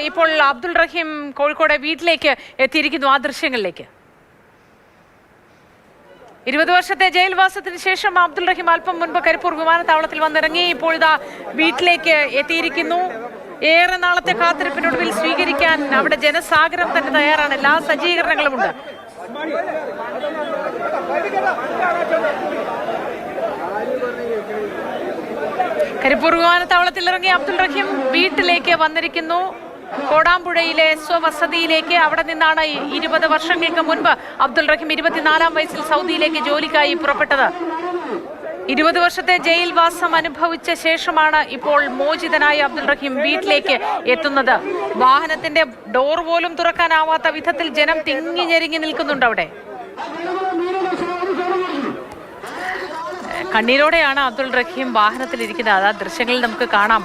ഇപ്പോൾ അബ്ദുൾ റഹീം കോഴിക്കോട് വീട്ടിലേക്ക് എത്തിയിരിക്കുന്നു. ആ ദൃശ്യങ്ങളിലേക്ക്. 20 വർഷത്തെ ജയിൽവാസത്തിന് ശേഷം അബ്ദുൾ റഹീം അല്പം മുൻപ് കരിപ്പൂർ വിമാനത്താവളത്തിൽ വന്നിറങ്ങി. ഇപ്പോൾ ഇതാ വീട്ടിലേക്ക് എത്തിയിരിക്കുന്നു. ഏറെ നാളത്തെ കാത്തിരിപ്പിനൊടുവിൽ സ്വീകരിക്കാൻ അവിടെ ജനസാഗരം തന്നെ തയ്യാറാണ്. എല്ലാ സജ്ജീകരണങ്ങളുമുണ്ട്. കരിപ്പൂർ വിമാനത്താവളത്തിൽ ഇറങ്ങി അബ്ദുൾ റഹീം വീട്ടിലേക്ക് വന്നിരിക്കുന്നു. കോടാമ്പുഴയിലെ സ്വവസതിയിലേക്ക്. അവിടെ നിന്നാണ് 20 വർഷങ്ങൾക്ക് മുൻപ് അബ്ദുൾ റഹീം 24-ാം വയസ്സിൽ സൗദിയിലേക്ക് ജോലിക്കായി പുറപ്പെട്ടത്. 20 വർഷത്തെ ജയിൽവാസം അനുഭവിച്ച ശേഷമാണ് ഇപ്പോൾ മോചിതനായ അബ്ദുൾ റഹീം വീട്ടിലേക്ക് എത്തുന്നത്. വാഹനത്തിന്റെ ഡോർ പോലും തുറക്കാനാവാത്ത വിധത്തിൽ ജനം തിങ്ങി ഞെരുങ്ങി നിൽക്കുന്നുണ്ട്. അവിടെ കണ്ണീരോടെയാണ് അബ്ദുൾ റഹീം വാഹനത്തിലിരിക്കുന്നത്. ആ ദൃശ്യങ്ങളിൽ നമുക്ക് കാണാം.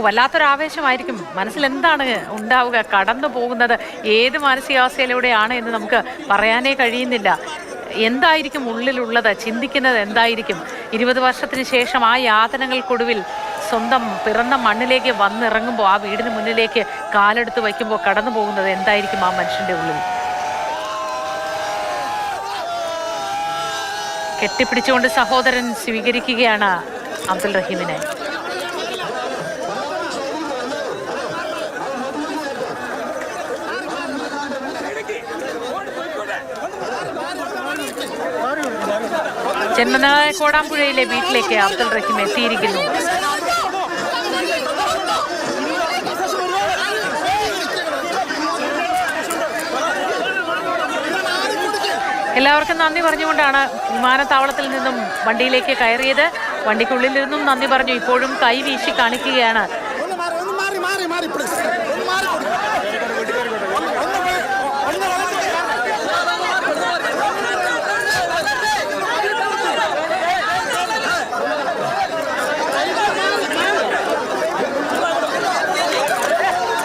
വല്ലാത്തൊരാവേശമായിരിക്കും. മനസ്സിൽ എന്താണ് ഉണ്ടാവുക? കടന്നു പോകുന്നത് ഏത് മാനസികാവസ്ഥയിലൂടെയാണ് എന്ന് നമുക്ക് പറയാനേ കഴിയുന്നില്ല. എന്തായിരിക്കും ഉള്ളിലുള്ളത്? ചിന്തിക്കുന്നത് എന്തായിരിക്കും? 20 വർഷത്തിന് ശേഷം ആ യാതനകൾക്കൊടുവിൽ സ്വന്തം പിറന്ന മണ്ണിലേക്ക് വന്നിറങ്ങുമ്പോൾ, ആ വീടിന് മുന്നിലേക്ക് കാലെടുത്ത് വയ്ക്കുമ്പോൾ കടന്നു പോകുന്നത് എന്തായിരിക്കും ആ മനുഷ്യന്റെ ഉള്ളിൽ? കെട്ടിപ്പിടിച്ചുകൊണ്ട് സഹോദരൻ സ്വീകരിക്കുകയാണ് അബ്ദുൾ റഹീമിനെ. ജന്മനായ കോടാമ്പുഴയിലെ വീട്ടിലേക്ക് അബ്ദുൾ റഹീം എത്തിയിരിക്കുന്നു. എല്ലാവർക്കും നന്ദി പറഞ്ഞുകൊണ്ടാണ് വിമാനത്താവളത്തിൽ നിന്നും വണ്ടിയിലേക്ക് കയറിയത്. വണ്ടിക്കുള്ളിൽ നിന്നും നന്ദി പറഞ്ഞു. ഇപ്പോഴും കൈ വീശി കാണിക്കുകയാണ്.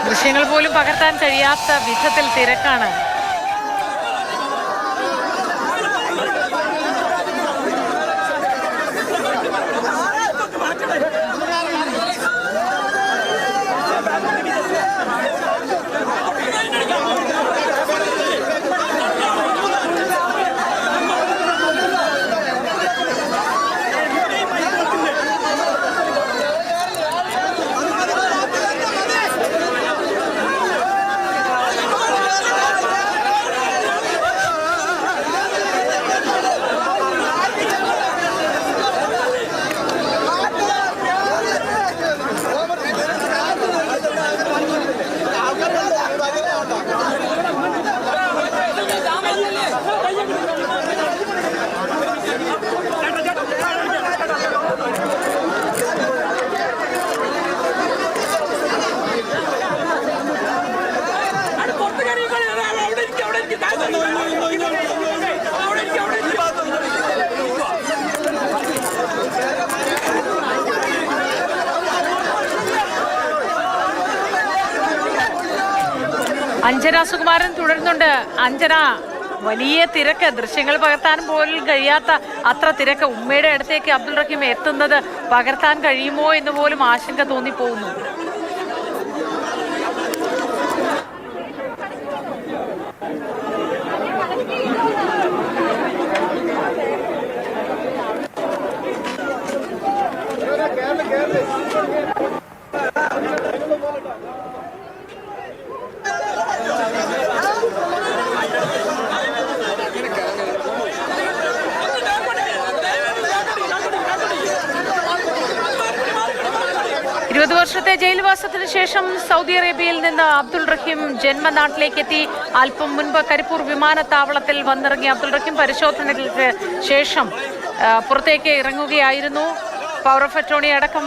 ദൃശ്യങ്ങൾ പോലും പകർത്താൻ കഴിയാത്ത വിധത്തിൽ തിരക്കാണ്. അഞ്ജന സുകുമാരൻ തുടരുന്നുണ്ട്. അഞ്ജന, വലിയ തിരക്ക്. ദൃശ്യങ്ങൾ പകർത്താൻ പോലും കഴിയാത്ത അത്ര തിരക്ക്. ഉമ്മയുടെ അടുത്തേക്ക് അബ്ദുൾ റഹീം എത്തുന്നത് പകർത്താൻ കഴിയുമോ എന്ന് പോലും ആശങ്ക തോന്നിപ്പോകുന്നു. വർഷത്തെ ജയിൽവാസത്തിന് ശേഷം സൗദി അറേബ്യയിൽ നിന്ന് അബ്ദുൾ റഹീം ജന്മനാട്ടിലേക്ക് എത്തി. അല്പം മുൻപ് കരിപ്പൂർ വിമാനത്താവളത്തിൽ വന്നിറങ്ങിയ അബ്ദുൾ റഹീം പരിശോധനകൾക്ക് ശേഷം പുറത്തേക്ക് ഇറങ്ങുകയായിരുന്നു. പവർ ഓഫ് അറ്റോർണി അടക്കം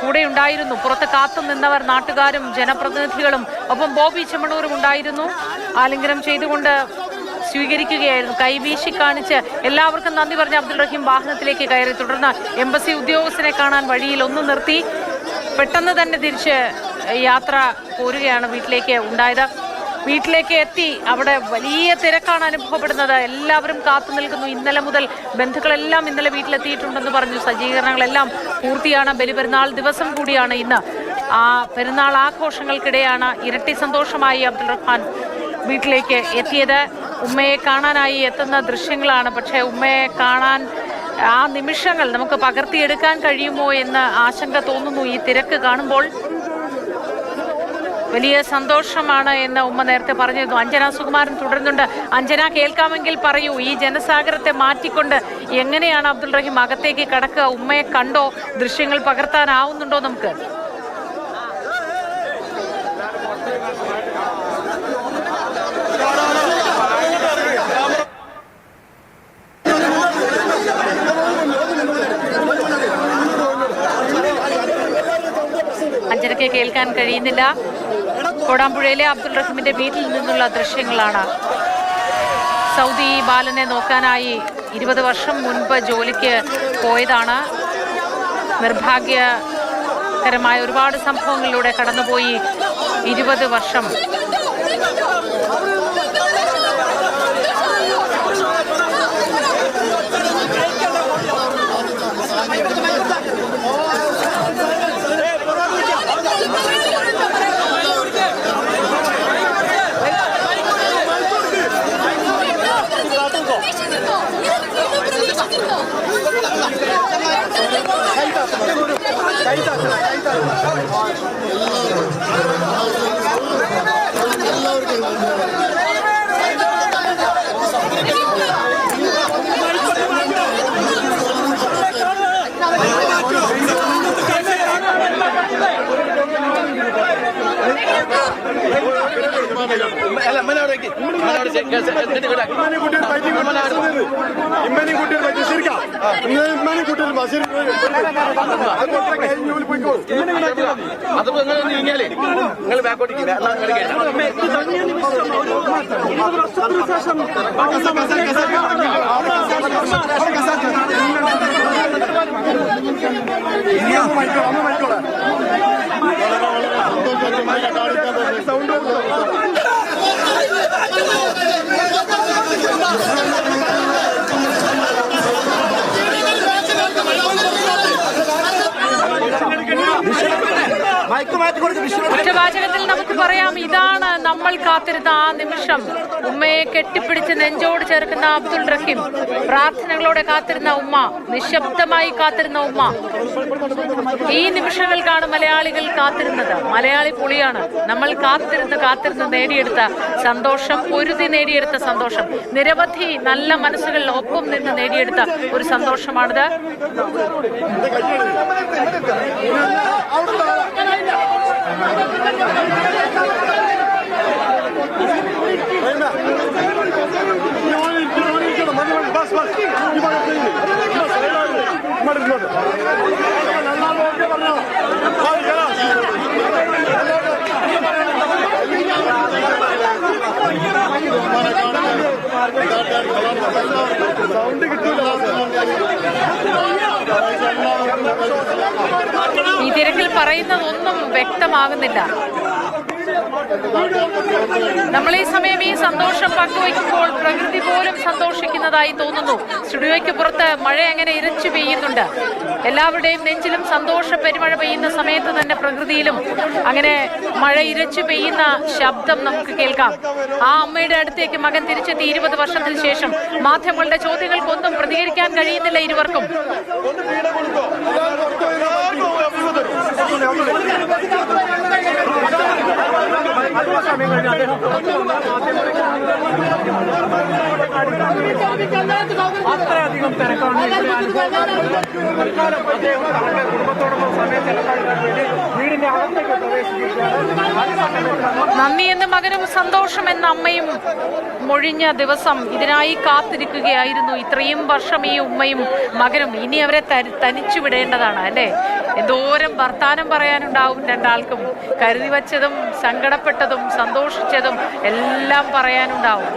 കൂടെ ഉണ്ടായിരുന്നു. പുറത്ത് കാത്തു നിന്നവർ നാട്ടുകാരും ജനപ്രതിനിധികളും ഒപ്പം ബോബി ചെമ്മണ്ണൂരും ഉണ്ടായിരുന്നു. ആലിംഗനം ചെയ്തുകൊണ്ട് സ്വീകരിക്കുകയായിരുന്നു. കൈവീശി കാണിച്ച് എല്ലാവർക്കും നന്ദി പറഞ്ഞ അബ്ദുൾ റഹീം വാഹനത്തിലേക്ക് കയറി. തുടർന്ന് എംബസി ഉദ്യോഗസ്ഥനെ കാണാൻ വഴിയിൽ ഒന്ന് നിർത്തി. പെട്ടെന്ന് തന്നെ തിരിച്ച് യാത്ര പോരുകയാണ് വീട്ടിലേക്ക് ഉണ്ടായത്. വീട്ടിലേക്ക് എത്തി. അവിടെ വലിയ തിരക്കാണ് അനുഭവപ്പെടുന്നത്. എല്ലാവരും കാത്തു നിൽക്കുന്നു. ഇന്നലെ മുതൽ ബന്ധുക്കളെല്ലാം ഇന്നലെ വീട്ടിലെത്തിയിട്ടുണ്ടെന്ന് പറഞ്ഞു. സജ്ജീകരണങ്ങളെല്ലാം പൂർത്തിയാണ്. ബലിപെരുന്നാൾ ദിവസം കൂടിയാണ് ഇന്ന്. ആ പെരുന്നാൾ ആഘോഷങ്ങൾക്കിടെയാണ് ഇരട്ടി സന്തോഷമായി അബ്ദുൾ റഹ്മാൻ വീട്ടിലേക്ക് എത്തിയത്. ഉമ്മയെ കാണാനായി എത്തുന്ന ദൃശ്യങ്ങളാണ്. പക്ഷേ ഉമ്മയെ കാണാൻ ആ നിമിഷങ്ങൾ നമുക്ക് പകർത്തിയെടുക്കാൻ കഴിയുമോ എന്ന് ആശങ്ക തോന്നുന്നു ഈ തിരക്ക് കാണുമ്പോൾ. വലിയ സന്തോഷമാണ് എന്ന് ഉമ്മ നേരത്തെ പറഞ്ഞിരുന്നു. അഞ്ജന സുകുമാരൻ തുടരുന്നുണ്ട്. അഞ്ജന, കേൾക്കാമെങ്കിൽ പറയൂ, ഈ ജനസാഗരത്തെ മാറ്റിക്കൊണ്ട് എങ്ങനെയാണ് അബ്ദുൾ റഹീം അകത്തേക്ക് കടക്കുക? ഉമ്മയെ കണ്ടോ? ദൃശ്യങ്ങൾ പകർത്താനാവുന്നുണ്ടോ നമുക്ക്? അഞ്ജനയ്ക്ക് കേൾക്കാൻ കഴിയുന്നില്ല. കോടാമ്പുഴയിലെ അബ്ദുൾ റഹീമിന്റെ വീട്ടിൽ നിന്നുള്ള ദൃശ്യങ്ങളാണ്. സൗദി ബാലനെ നോക്കാനായി 20 വർഷം മുൻപ് ജോലിക്ക് പോയതാണ്. നിർഭാഗ്യകരമായ ഒരുപാട് സംഭവങ്ങളിലൂടെ കടന്നുപോയി 20 വർഷം. അതിപ്പോ നിങ്ങൾ നീങ്ങിയാലേ നിങ്ങൾ ബാക്കോട്ടേക്ക് ഒറ്റവാചകത്തിൽ നമുക്ക് പറയാം, ഇതാണ് നമ്മൾ കാത്തിരുന്ന ആ നിമിഷം. ഉമ്മയെ കെട്ടിപ്പിടിച്ച് നെഞ്ചോട് ചേർക്കുന്ന അബ്ദുൾ റഹീം, പ്രാർത്ഥനകളോടെ കാത്തിരുന്ന ഉമ്മ, നിശബ്ദമായി കാത്തിരുന്ന ഉമ്മ. ഈ നിമിഷങ്ങൾക്കാണ് മലയാളികൾ കാത്തിരുന്നത്. മലയാളി പൊളിയാണ്. നമ്മൾ കാത്തിരുന്ന് നേടിയെടുത്ത സന്തോഷം, പൊരുതി നേടിയെടുത്ത സന്തോഷം, നിരവധി നല്ല മനസ്സുകൾ ഒപ്പം നിന്ന് നേടിയെടുത്ത ഒരു സന്തോഷമാണിത്. ഈ തിരക്കിൽ പറയുന്നതൊന്നും വ്യക്തമാകുന്നില്ല. നമ്മൾ ഈ സമയം ഈ സന്തോഷം പങ്കുവയ്ക്കുമ്പോൾ പ്രകൃതി പോലും സന്തോഷിക്കുന്നതായി തോന്നുന്നു. സ്റ്റുഡിയോയ്ക്ക് പുറത്ത് മഴ അങ്ങനെ ഇരച്ചു പെയ്യുന്നുണ്ട്. എല്ലാവരുടെയും നെഞ്ചിലും സന്തോഷ പെരുമഴ പെയ്യുന്ന സമയത്ത് തന്നെ പ്രകൃതിയിലും അങ്ങനെ മഴ ഇരച്ചു പെയ്യുന്ന ശബ്ദം നമുക്ക് കേൾക്കാം. ആ അമ്മയുടെ അടുത്തേക്ക് മകൻ തിരിച്ചെത്തി 20 വർഷത്തിന് ശേഷം. മാധ്യമങ്ങളുടെ ചോദ്യങ്ങൾക്കൊന്നും പ്രതികരിക്കാൻ കഴിയുന്നില്ല ഇരുവർക്കും. അത്രയധികം തിരക്കാണ് കുടുംബത്തോടൊപ്പം സമയം ചെലവഴിക്കാൻ വേണ്ടി വീടിന്റെ അകത്തേക്ക് പ്രവേശിക്കുകയാണ്. നന്ദി എന്ന് മകനും സന്തോഷം എന്ന അമ്മയും മൊഴിഞ്ഞ ദിവസം ഇതിനായി കാത്തിരിക്കുകയായിരുന്നു. ഇത്രയും വർഷം ഈ ഉമ്മയും മകനും. ഇനി അവരെ തനിച്ചു വിടേണ്ടതാണ് അല്ലേ? എന്തോരം വർത്താനം പറയാനുണ്ടാവും രണ്ടാൾക്കും. കരുതി വച്ചതും സങ്കടപ്പെട്ടതും സന്തോഷിച്ചതും എല്ലാം പറയാനുണ്ടാവും.